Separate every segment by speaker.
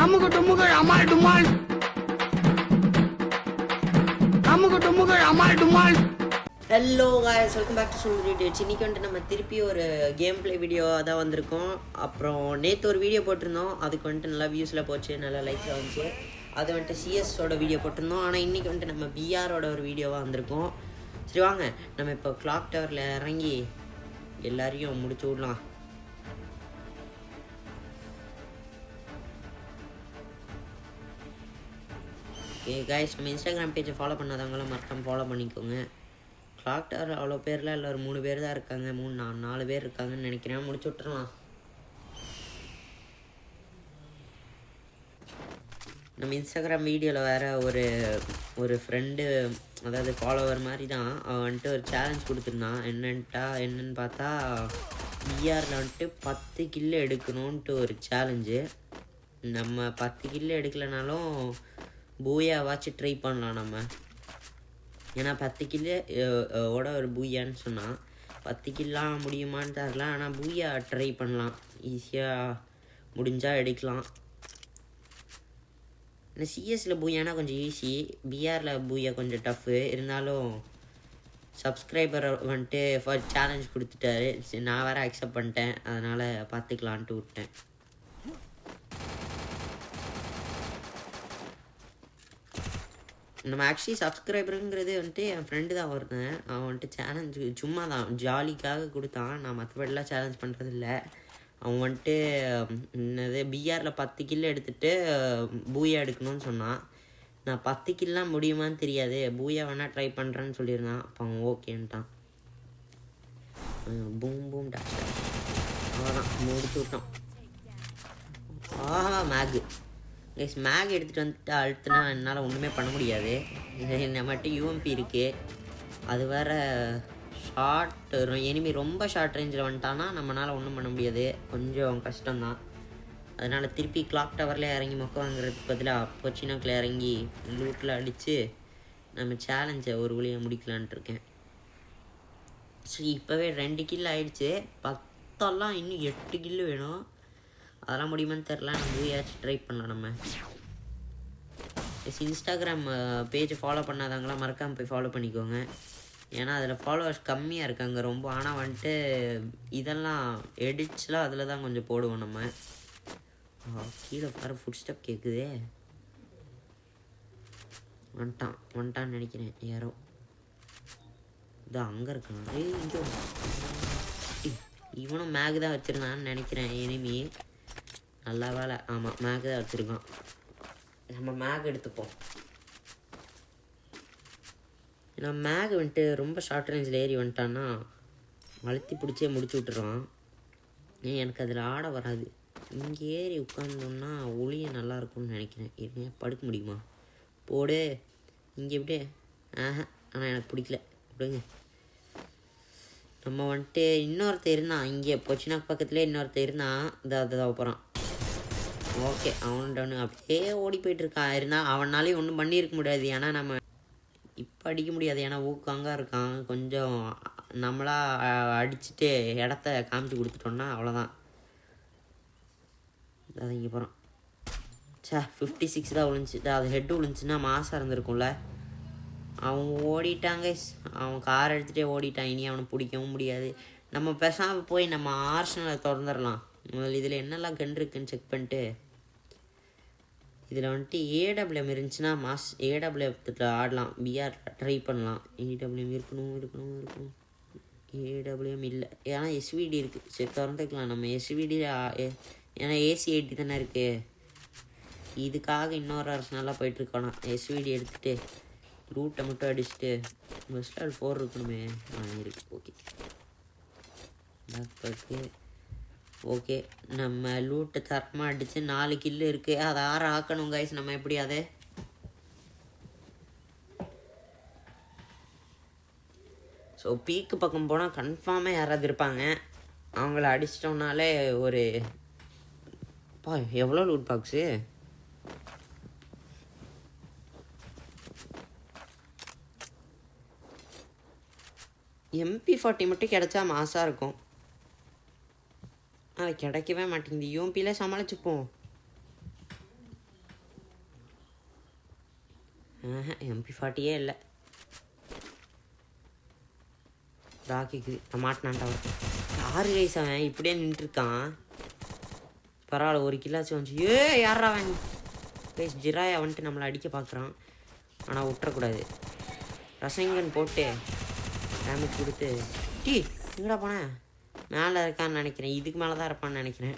Speaker 1: அமுகு டுமுகள் அமால் டுமால். அமுகு டுமுகள் அமால் டுமால்.
Speaker 2: Hello guys, welcome back to Sundari dates. இன்றைக்கி வந்துட்டு நம்ம திருப்பி ஒரு கேம் ப்ளே வீடியோ தான் வந்திருக்கோம். அப்புறம் நேற்று ஒரு வீடியோ போட்டிருந்தோம், அதுக்கு வந்துட்டு நல்லா வியூஸில் போச்சு, நல்லா லைக்ஸில் வந்துச்சு. அது வந்துட்டு சிஎஸோட வீடியோ போட்டிருந்தோம். ஆனால் இன்றைக்கி வந்துட்டு நம்ம பிஆரோட ஒரு வீடியோவாக வந்திருக்கோம். சரி வாங்க, நம்ம இப்போ கிளாக் டவரில் இறங்கி எல்லாரையும் முடிச்சு விடலாம். ஓகே காய்ஸ், நம்ம இன்ஸ்டாகிராம் பேஜை ஃபாலோ பண்ணாதவங்களாம் மறக்காமல் ஃபாலோ பண்ணிக்கோங்க. கிளாக் டவர் அவ்வளோ பேரில் இல்லை, ஒரு 3 பேர் தான் இருக்காங்க, 4 பேர் இருக்காங்கன்னு நினைக்கிறேன். முடிச்சு விட்டுறலாம். நம்ம இன்ஸ்டாகிராம் வீடியோவில் வேறு ஒரு ஃப்ரெண்டு, அதாவது ஃபாலோவர் மாதிரி தான், அவன் வந்துட்டு ஒரு சேலஞ்ச் கொடுத்துருந்தான். என்னன்னு பார்த்தா பிஆரில் வந்துட்டு 10 கில்லு எடுக்கணுன்ட்டு ஒரு சேலஞ்சு. நம்ம 10 கில்லு எடுக்கலைனாலும் பூயாவாச்சும் ட்ரை பண்ணலாம் நம்ம. ஏன்னா 10 கில்லு ஓட ஒரு பூயான்னு சொன்னான். 10 கில்லாம் முடியுமான்னு தரலாம், ஆனால் பூயா ட்ரை பண்ணலாம், ஈஸியாக முடிஞ்சால் எடுக்கலாம். ஏன்னா சிஎஸில் பூயானா கொஞ்சம் ஈஸி, பிஆரில் பூயா கொஞ்சம் டஃப்பு. இருந்தாலும் சப்ஸ்கிரைபரை வந்துட்டு ஃபர்ஸ்ட் சேலஞ்ச் கொடுத்துட்டாரு, சரி நான் வேறு அக்செப்ட் பண்ணிட்டேன், அதனால் பார்த்துக்கலான்ட்டு விட்டேன். நம்ம ஆக்சுவலி சப்ஸ்கிரைபருங்கிறது வந்துட்டு என் ஃப்ரெண்டு தான் ஒருத்தன். அவன் வந்துட்டு சேலஞ்சு சும்மா தான் ஜாலிக்காக கொடுத்தான், நான் மற்றபடிலாம் சேலஞ்ச் பண்ணுறதில்ல. அவன் வந்துட்டு என்னது பிஆரில் 10 கில்லு எடுத்துகிட்டு பூயா எடுக்கணும்னு சொன்னான். நான் 10 கில்லாம் முடியுமான்னு தெரியாது, பூயா வேணால் ட்ரை பண்ணுறேன்னு சொல்லியிருந்தான். அப்போ அவன் ஓகேன்ட்டான். பூம் பூம் டாக்டர் அவ்வளோதான், முடிச்சு விட்டான். ஆஹா மேகு கைஸ், மேக் எடுத்துகிட்டு வந்துட்டு அழுத்துனா என்னால் ஒன்றுமே பண்ண முடியாது. நம்மகிட்ட யூஎம்பி இருக்குது, அது வேறு ஷார்ட் எனிமி ரொம்ப ஷார்ட் ரேஞ்சில் வந்துட்டான்னா நம்மளால் ஒன்றும் பண்ண முடியாது, கொஞ்சம் கஷ்டம்தான். அதனால் திருப்பி கிளாக் டவரில் இறங்கி மொக்க வாங்குறதுக்கு பதிலாக பொச்சினாக்கில் இறங்கி லூட்டில் அடித்து நம்ம சேலஞ்சை ஒரு வழியாக முடிக்கலான்ட்டு இருக்கேன். சரி, இப்போவே 2 கில்லு ஆகிடுச்சு, 10 இன்னும் 8 கில்லு வேணும். அதெல்லாம் முடியுமான்னு தெரில, நம்ம ஏதாச்சும் ட்ரை பண்ணலாம். நம்ம இன்ஸ்டாகிராம் பேஜை ஃபாலோ பண்ணாதவங்களாம் மறக்காமல் போய் ஃபாலோ பண்ணிக்கோங்க. ஏன்னா அதில் ஃபாலோவர்ஸ் கம்மியாக இருக்காங்க ரொம்ப. ஆனால் வந்துட்டு இதெல்லாம் எடிட்ஸ்லாம் அதில் தான் கொஞ்சம் போடுவோம் நம்ம. கீழே பாரு, ஃபுட் ஸ்டெப் கேட்குதே. வந்துட்டான்னு நினைக்கிறேன் யாரோ. இதான் அங்கே இருக்கான். இங்கே இவனும் மேக் தான் வச்சுருந்தான்னு நினைக்கிறேன் எனிமி. நல்லா வேலை, ஆமாம் மேக் தான் வச்சுருக்கான். நம்ம மேக் எடுத்துப்போம். ஏன்னா மேக் வந்துட்டு ரொம்ப ஷார்ட் ரேஞ்சில் ஏறி வந்துட்டான்னா அழுத்தி பிடிச்சே முடிச்சு விட்டுருவான். எனக்கு அதில் ஆட வராது. இங்கே ஏறி உட்காந்தோம்னா ஒளிய நல்லாயிருக்கும்னு நினைக்கிறேன். ஏன் படுக்க முடியுமா? போடு இங்கே இப்படியே. ஆனால் எனக்கு பிடிக்கல, விடுங்க. நம்ம வந்துட்டு இன்னொருத்தர் இருந்தான் இங்கே பொச்சினாக்கு பக்கத்துலேயே இன்னொருத்தர் இருந்தான். இதாக போகிறான். ஓகே, அவன்டனு அப்படியே ஓடி போயிட்டுருக்கான். இருந்தால் அவனாலேயும் ஒன்றும் பண்ணியிருக்க முடியாது, ஏன்னா நம்ம இப்போ அடிக்க முடியாது, ஏன்னா ஊக்காங்க இருக்கான். கொஞ்சம் நம்மளா அடிச்சுட்டு இடத்த காமிச்சு கொடுத்துட்டோன்னா அவ்வளோதான். அதான் இங்கே போகிறான். 56 தான் விழுந்துச்சு. அது ஹெட்டு விழுந்துச்சுன்னா மாசாக இருந்திருக்கும்ல. அவன் ஓடிட்டாங்க, அவன் கார் எடுத்துகிட்டே ஓடிட்டான். இனி அவனை பிடிக்கவும் முடியாது. நம்ம பேசாமல் போய் நம்ம ஆர்சனலை திறந்துடலாம். முதல்ல இதில் என்னெல்லாம் கன் இருக்குன்னு செக் பண்ணிட்டு, இதில் வந்துட்டு ஏடபிள்யூஎம் இருந்துச்சுன்னா ஏடபிள்யூஎத்தில் ஆடலாம், பிஆர் ட்ரை பண்ணலாம். ஏடபிள்யூஎம் இருக்கணும். ஏடபிள்யூஎம் இல்லை, ஏன்னா எஸ்விடி இருக்குது. சரி திறந்துக்கலாம் நம்ம எஸ்விடி. ஏன்னா ஏசி 80 தானே இருக்குது. இதுக்காக இன்னொரு அரசனெல்லாம் போயிட்டுருக்கோண்ணா. எஸ்விடி எடுத்துகிட்டு ரூட்டை மட்டும் அடிச்சுட்டு பஸ்ஸில் 4 இருக்கணுமே. இருக்குது. Okay bag. ஓகே, நம்ம லூட்டை தரமாக அடித்து 4 கில்லு இருக்குது. அதை 6 ஆக்கணும் கைஸ். நம்ம எப்படி அது ஸோ பீக்கு பக்கம் போனால் கன்ஃபார்மாக யாராவது இருப்பாங்க. அவங்கள அடிச்சிட்டோம்னாலே ஒரு எவ்வளோ லூட் பாக்ஸு. MP40 மட்டும் கிடச்சா மாசாக இருக்கும். அது கிடைக்கவே மாட்டேங்குது. யூஎம்பியில சமாளிச்சுப்போம். MP40 இல்லை. ராக்கிக்கு மாட்டினான்டா. யாரு கைஸ் அவன் இப்படியே நின்றுருக்கான்? பரவாயில்ல, ஒரு கில்லாச்சும் வந்துச்சு. யாரா அவன்? கைஸ் ஜிராயா வந்துட்டு நம்மளை அடிக்க பார்க்குறான். ஆனால் விட்டுறக்கூடாது. ரசங்கன் போட்டு டேமேஜ் கொடுத்து எங்கடா போனேன்? மேலே இருக்கான்னு நினைக்கிறேன். இதுக்கு மேலே தான் இருப்பான்னு நினைக்கிறேன்.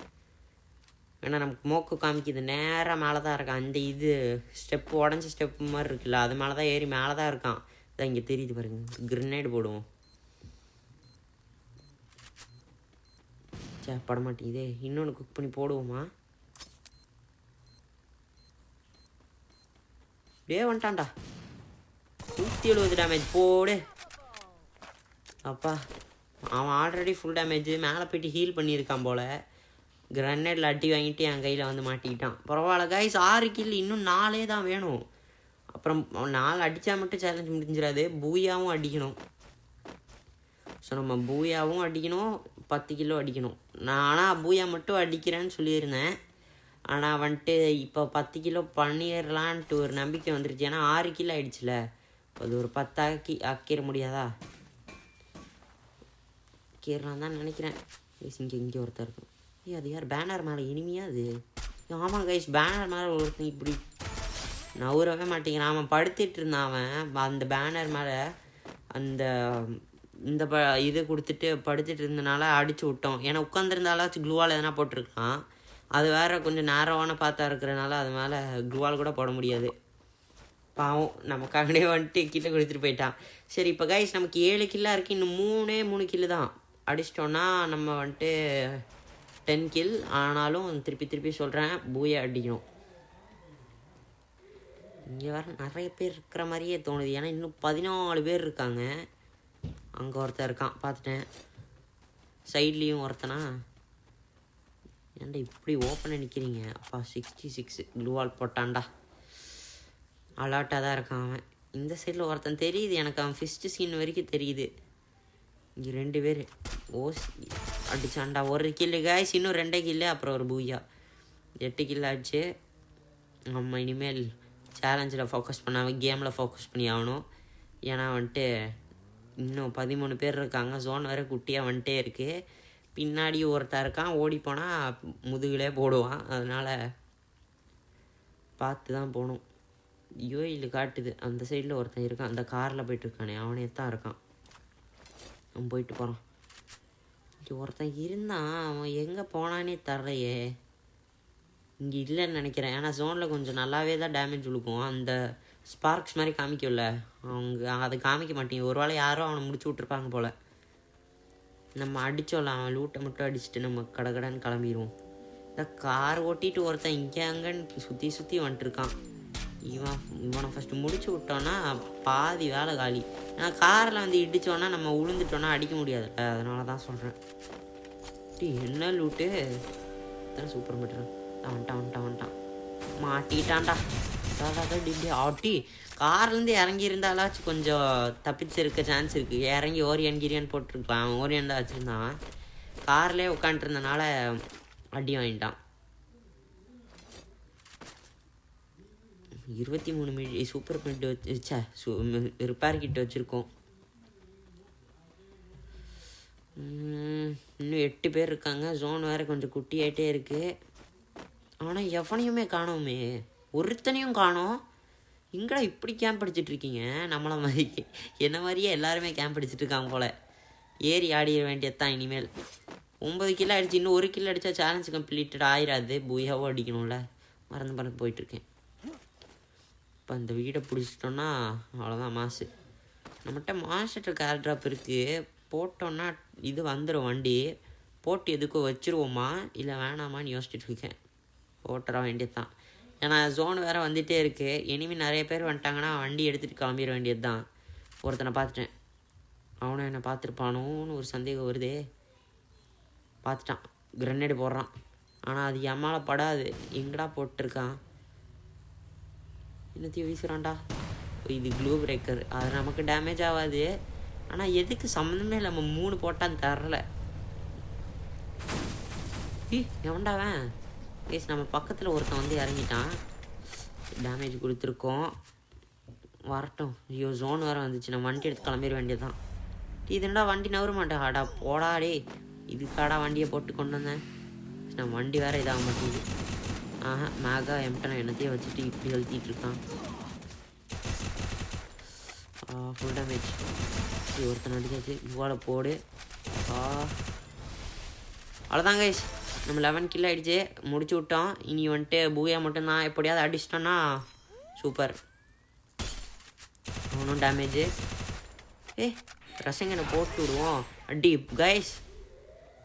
Speaker 2: ஏன்னா நமக்கு மோக்கு காமிக்குது நேராக மேலே தான் இருக்கான். அந்த இது ஸ்டெப்பு உடஞ்சி ஸ்டெப்பு மாதிரி இருக்குல்ல, அது மேலே தான் ஏறி மேலே தான் இருக்கான். அதான் இங்கே தெரியுது பாருங்க. கிரனேடு போடுவோம். சே பட மாட்டேங்குதே. இன்னொன்று குக் பண்ணி போடுவோமா? வந்துட்டான்டா. 170 டேமேஜ் போடு. அப்பா அவன் ஆல்ரெடி ஃபுல் டேமேஜ். மேலே போய்ட்டு ஹீல் பண்ணியிருக்கான் போல். கிரனேடில் அடி வாங்கிட்டு என் கையில் வந்து மாட்டிக்கிட்டான். பரவாயில்ல கைஸ், 6 கில். இன்னும் 4 தான் வேணும். அப்புறம் 4 அடித்தா மட்டும் சேலஞ்ச் முடிஞ்சிடாது. பூயாவும் அடிக்கணும். ஸோ நம்ம பூயாவும் அடிக்கணும், 10 கிலோ அடிக்கணும். நான் ஆனால் பூயா மட்டும் அடிக்கிறேன்னு சொல்லியிருந்தேன். ஆனால் வந்துட்டு இப்போ 10 கிலோ பண்ணிடலான்ட்டு ஒரு நம்பிக்கை வந்துருச்சு. ஏன்னா 6 கிலோ ஆகிடுச்சுல. அது ஒரு 10 ஆக்கிட முடியாதா? ஆக்கிடலாம் தான் நினைக்கிறேன். இங்கே ஒருத்தர் இருக்கும். அது யார்? பேனர் மேலே இனிமையா அது? ஆமாம் கைஸ், பேனர் மேலே ஒருத்தன் இப்படி நவுறவே மாட்டேங்கிறான். அவன் படுத்துட்டு இருந்தான். அவன் அந்த பேனர் மேலே அந்த இந்த இது கொடுத்துட்டு படுத்துட்டு இருந்தனால அடிச்சு விட்டோம். ஏன்னா உட்காந்துருந்தாலாச்சும் க்ளூவால் எதனா போட்டிருக்கலாம். அது வேறு கொஞ்சம் நேரமான பார்த்தா இருக்கிறனால அது மேலே க்ளூவால் கூட போட முடியாது. பாவம் நமக்காகவே வந்துட்டு கிட்ட கொடுத்துட்டு போயிட்டான். சரி இப்போ கைஸ் நமக்கு 7 கில்லாக இருக்குது. இன்னும் 3 கில்லு தான் அடிச்சிட்டோன்னா நம்ம வந்துட்டு 10 கில். ஆனாலும் திருப்பி சொல்கிறேன், பூயா அடிக்கணும். இங்கே வர நிறைய பேர் இருக்கிற மாதிரியே தோணுது. ஏன்னா இன்னும் 14 பேர் இருக்காங்க. அங்கே ஒருத்தர் இருக்கான், பார்த்துட்டேன். சைட்லேயும் ஒருத்தனா. ஏன்டா இப்படி ஓப்பனாக நிற்கிறீங்க? அப்பா 66 க்ளூவால் போட்டான்டா. அலாட்டாக தான் இருக்கான் அவன். இந்த சைடில் ஒருத்தன் தெரியுது எனக்கு. அவன் ஃபிஸ்ட்டு சீன் வரைக்கும் தெரியுது. இங்கே 2 பேர் அடிச்சான்டா. 1 கில்லு கைஸ். இன்னும் 2 கில்லு. அப்புறம் ஒரு பூயா. 8 கில்லு ஆச்சு. நம்ம இனிமேல் சேலஞ்சில் ஃபோக்கஸ் பண்ணாமல் கேமில் ஃபோக்கஸ் பண்ணி ஆகணும். ஏன்னா வந்துட்டு இன்னும் 13 பேர் இருக்காங்க. ஜோன் வேறு குட்டியாக வந்துட்டே இருக்குது. பின்னாடி ஒருத்தர் இருக்கான். ஓடி போனால் முதுகிலே போடுவான். அதனால் பார்த்து தான் போகணும். யூஏயில் காட்டுது அந்த சைடில் ஒருத்தன் இருக்கான். அந்த காரில் போயிட்டுருக்கானே அவனே தான் இருக்கான். அவன் போயிட்டு போகிறான். இங்கே ஒருத்தன் இருந்தான். அவன் எங்கே போனானே தரலையே. இங்கே இல்லைன்னு நினைக்கிறேன். ஏன்னா ஜோனில் கொஞ்சம் நல்லாவே தான் டேமேஜ் விழுக்கும். அந்த ஸ்பார்க்ஸ் மாதிரி காமிக்கல. அவங்க அதை காமிக்க மாட்டேங்க. ஒரு வேளை யாரோ அவனை முடிச்சு விட்ருப்பாங்க போல். நம்ம அடித்தோம்ல, அவன் லூட்டை மட்டும் அடிச்சுட்டு நம்ம கடகடன்னு கிளம்பிடுவோம். இந்த கார் ஓட்டிட்டு ஒருத்தன் இங்கே அங்கன்னு சுற்றி வந்துட்டுருக்கான். இவனை ஃபஸ்ட்டு முடிச்சு விட்டோன்னா பாதி வேலை காலி. ஏன்னா காரில் வந்து இடித்தோன்னா நம்ம விழுந்துட்டோன்னா அடிக்க முடியாதுல்ல. அதனால தான் சொல்கிறேன். என்ன லூட்டு இத்தனை சூப்பர் மீட்டர். வந்துட்டான் மாட்டிட்டான்டா. ஆட்டி கார்லேருந்து இறங்கி இருந்தாலாச்சும் கொஞ்சம் தப்பிச்சிருக்க சான்ஸ் இருக்குது. இறங்கி ஓரியன் கிரியான்னு போட்டிருக்கலாம். ஓரியன் தான் வச்சுருந்தான். கார்லேயே உட்காந்துருந்தனால அடி வாங்கிட்டான். 23 சூப்பர் மிட் வச்சா ரிப்பேர் கிட்ட வச்சுருக்கோம். இன்னும் 8 பேர் இருக்காங்க. ஜோன் வேறு கொஞ்சம் குட்டியாகிட்டே இருக்குது. ஆனால் எவனையுமே காணோமே. ஒருத்தனையும் காணோம். எங்கடா இப்படி கேம்ப் அடிச்சிட்ருக்கீங்க? நம்மளை மாதிரி என்ன மாதிரியே எல்லாருமே கேம்ப் அடிச்சிட்ருக்காங்க போல். ஏறி ஆடிட வேண்டியது தான் இனிமேல். 9 கிலோ அடிச்சு. இன்னும் 1 கிலோ அடித்தா சேலஞ்ச் கம்ப்ளீட்டட் ஆயிடாது. பூயாவும் அடிக்கணும்ல. மறந்து போயிட்டுருக்கேன். இப்போ அந்த வீடை பிடிச்சிட்டோன்னா அவ்வளோதான் மாசு. நம்மகிட்ட மாஸ்டர் கேர் ட்ராப் இருக்குது. போட்டோன்னா இது வந்துடும் வண்டி. போட்டு எதுக்கும் வச்சுருவோமா இல்லை வேணாமான்னு யோசிச்சுட்டு இருக்கேன். போட்டுற வேண்டியது தான். ஏன்னா ஜோன் வேறு வந்துகிட்டே இருக்குது. இனிமே நிறைய பேர் வந்துட்டாங்கன்னா வண்டி எடுத்துகிட்டு கிளம்பிட வேண்டியது தான். ஒருத்தனை பார்த்துட்டேன். அவனும் என்னை பார்த்துருப்பானோன்னு ஒரு சந்தேகம் வருதே. பார்த்துட்டான். கிரனேடு போடுறான். ஆனால் அது என் மேலே படாது. எங்கடா போட்டிருக்கான்? என்னத்தையும் வீசுகிறான்டா. இது க்ளூ பிரேக்கர். அது நமக்கு டேமேஜ் ஆகாது. ஆனால் எதுக்கு சம்மந்தமே இல்லை. நம்ம 3 போட்டான்னு தரல. எவன்டாவன் நம்ம பக்கத்தில் ஒருத்தன் வந்து இறங்கிட்டான். டேமேஜ் கொடுத்துருக்கோம். வரட்டும். ஐயோ ஜோன் வேறு வந்துச்சு. நான் வண்டி எடுத்து கிளம்பிட வேண்டியது தான். இதுண்டா வண்டி நவர மாட்டேன். ஆடா போடாடே, இதுக்காடா வண்டியை போட்டு கொண்டு வந்தேன். நான் வண்டி வேறு இதாக மாட்டேங்குது. மேகா எம்டன் என்னத்தையும் வச்சுட்டு இப்படி அழுத்திட்டு இருக்கான். Full damage. ஒருத்தன் அடிச்சாச்சு. இவ்வாழை போடு. அவ்வளோதாங்க கைஸ், நம்ம 11 கில் ஆகிடுச்சு, முடிச்சு விட்டோம். இனி வந்துட்டு பூயா மட்டும்தான். எப்படியாவது அடிச்சிட்டோன்னா சூப்பர். ஒன்றும் டேமேஜு. ரசங்கனை போட்டு விடுவோம். அடி கைஸ்,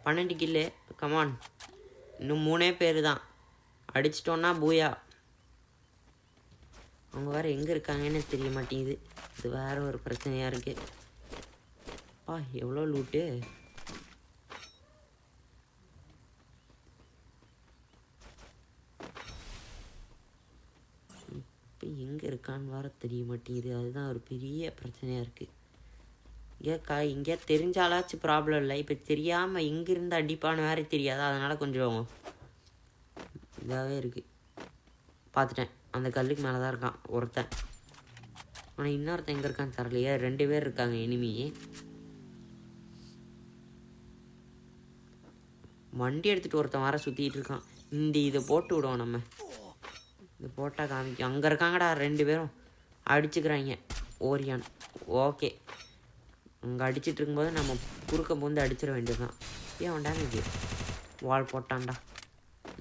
Speaker 2: 12 கில்லு. கமான், இன்னும் 3 பேர் தான். அடிச்சிட்டோன்னா பூயா. அவங்க வேறு எங்கே இருக்காங்கன்னு தெரிய மாட்டேங்குது. இது வேறு ஒரு பிரச்சனையாக இருக்குது. எவ்வளோ லூட்டு. இப்போ எங்கே இருக்கான்னு வேறு தெரிய மாட்டேங்குது. அதுதான் ஒரு பெரிய பிரச்சனையாக இருக்குது. இங்கே தெரிஞ்சாலாச்சும் ப்ராப்ளம் இல்லை. இப்போ தெரியாமல் இங்கேருந்து அடிப்பான்னு வேறு தெரியாது. அதனால் கொஞ்சம் இதாகவே இருக்குது. பார்த்துட்டேன், அந்த கல்லுக்கு மேலே தான் இருக்கான் ஒருத்தன். ஆனால் இன்னொருத்தன் எங்கே இருக்கான்னு தரலையே. 2 பேர் இருக்காங்க எனிமி. வண்டி எடுத்துகிட்டு ஒருத்தன் வர சுற்றிட்டு இருக்கான். இதை போட்டு விடுவோம். நம்ம இது போட்டால் காமிக்கும். அங்கே இருக்காங்கடா 2 பேரும் அடிச்சுக்கிறாங்க. ஓரியான். ஓகே, அங்கே அடிச்சுட்டு இருக்கும்போது நம்ம குறுக்க பூந்து அடிச்சிட வேண்டியது தான். ஏன் டேமேஜ் வால் போட்டான்டா.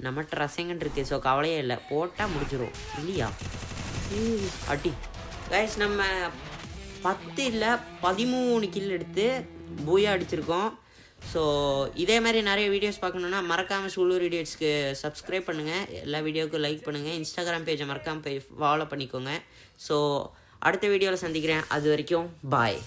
Speaker 2: நம்மகிட்ட ரசங்கன் இருக்குது, ஸோ கவலையே இல்லை. போட்டால் முடிச்சிடும் இல்லையா. அடி கைஸ், நம்ம 10 இல்லை 13 கில் எடுத்து பூயா அடிச்சிருக்கோம். ஸோ இதே மாதிரி நிறைய வீடியோஸ் பார்க்கணுன்னா மறக்காமல் சூலூர் இடியட்ஸ்க்கு சப்ஸ்கிரைப் பண்ணுங்கள். எல்லா வீடியோவுக்கும் லைக் பண்ணுங்கள். இன்ஸ்டாகிராம் பேஜை மறக்காமல் ஃபாலோ பண்ணிக்கோங்க. ஸோ அடுத்த வீடியோவில் சந்திக்கிறேன். அது வரைக்கும் பாய்.